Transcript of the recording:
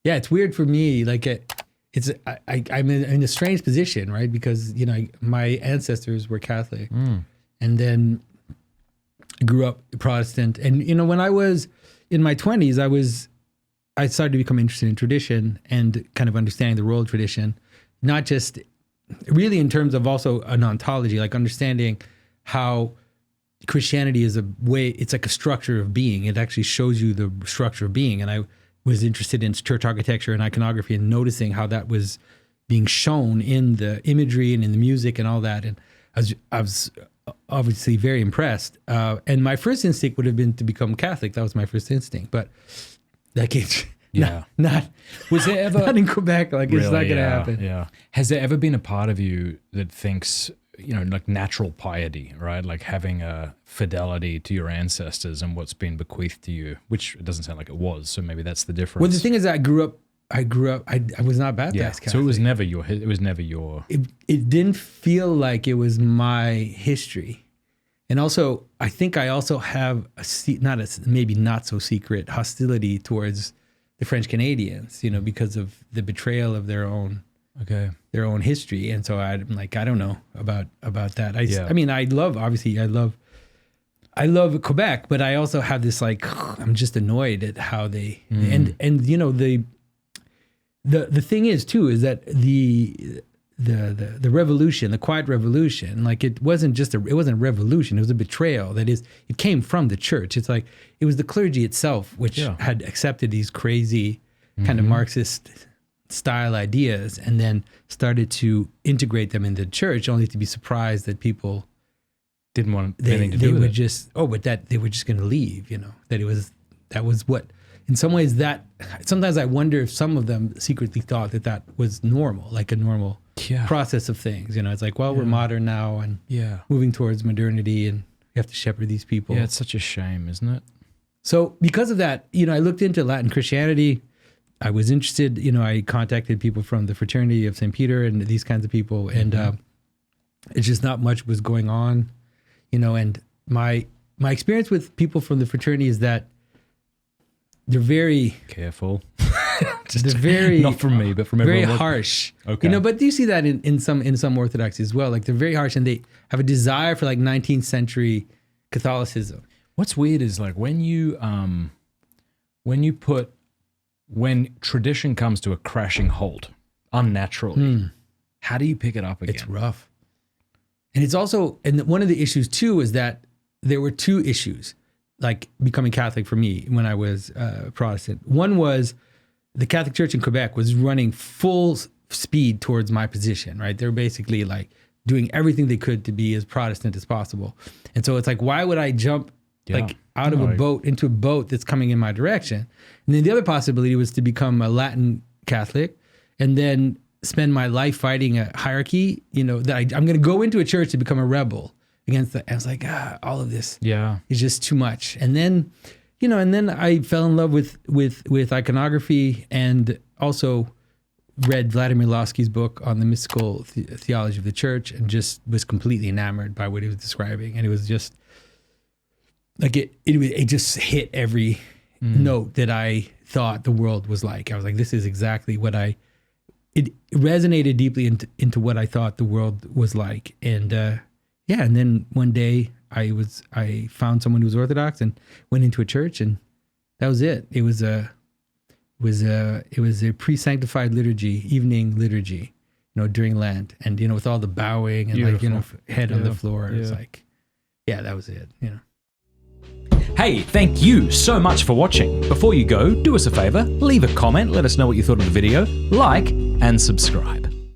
Yeah, it's weird for me. Like I'm in a strange position, right? Because, you know, my ancestors were Catholic and then grew up Protestant. And, you know, when I was in my 20s, I started to become interested in tradition and kind of understanding the role of tradition, not just really in terms of also an ontology, like understanding how Christianity is a way, it's like a structure of being. It actually shows you the structure of being. And I was interested in church architecture and iconography and noticing how that was being shown in the imagery and in the music and all that. And I was obviously very impressed. And my first instinct would have been to become Catholic. That was my first instinct. But like it's not was there ever not in Quebec. Like really, it's not going to happen. Yeah. Has there ever been a part of you that thinks, you know, like natural piety, right? Like having a fidelity to your ancestors and what's been bequeathed to you, which it doesn't sound like it was. So maybe that's the difference. Well, the thing is, I grew up. I was not baptized Catholic. So it was never your. It didn't feel like it was my history, and also I think I also have maybe not so secret hostility towards the French Canadians. You know, because of the betrayal of their own history. And so I'm like, I don't know about that. I mean, I love Quebec, but I also have this like, I'm just annoyed at how they, and you know, the thing is too, is that the revolution, the quiet revolution, like it wasn't a revolution. It was a betrayal. That is, it came from the church. It's like, it was the clergy itself, which had accepted these crazy kind of Marxist style ideas and then started to integrate them in the church, only to be surprised that people didn't want anything to do with it. They were just going to leave, you know, that was what, in some ways that, sometimes I wonder if some of them secretly thought that was normal, like a normal process of things. You know, it's like, well, we're modern now and moving towards modernity and we have to shepherd these people. Yeah, it's such a shame, isn't it? So because of that, you know, I looked into Latin Christianity. I was interested, you know, I contacted people from the Fraternity of St. Peter and these kinds of people. And it's just not much was going on, you know, and my experience with people from the fraternity is that they're very careful. They're very, not from me, but from everyone. Very harsh. Okay. You know, but you see that in some Orthodoxy as well. Like they're very harsh and they have a desire for like 19th century Catholicism. What's weird is like when tradition comes to a crashing halt unnaturally, how do you pick it up again? It's rough. And it's also, and one of the issues too is that there were two issues, like becoming Catholic for me when I was Protestant. One was the Catholic Church in Quebec was running full speed towards my position, right? They're basically like doing everything they could to be as Protestant as possible. And so it's like, why would I jump out of a boat into a boat that's coming in my direction? And then the other possibility was to become a Latin Catholic and then spend my life fighting a hierarchy, you know, that I'm going to go into a church to become a rebel against that. I was like, all of this is just too much. And then, you know, and then I fell in love with iconography and also read Vladimir Lossky's book on the mystical theology of the church and just was completely enamored by what he was describing. And it was just like, it just hit every note that I thought the world was like. I was like, this is exactly what it resonated deeply into what I thought the world was like. And and then one day I found someone who was Orthodox and went into a church, and that was it. It was a pre-sanctified liturgy, evening liturgy, you know, during Lent, and you know, with all the bowing and like, you know, head on the floor. It was like, that was it, you know. Hey, thank you so much for watching. Before you go, do us a favor, leave a comment, let us know what you thought of the video, like, and subscribe.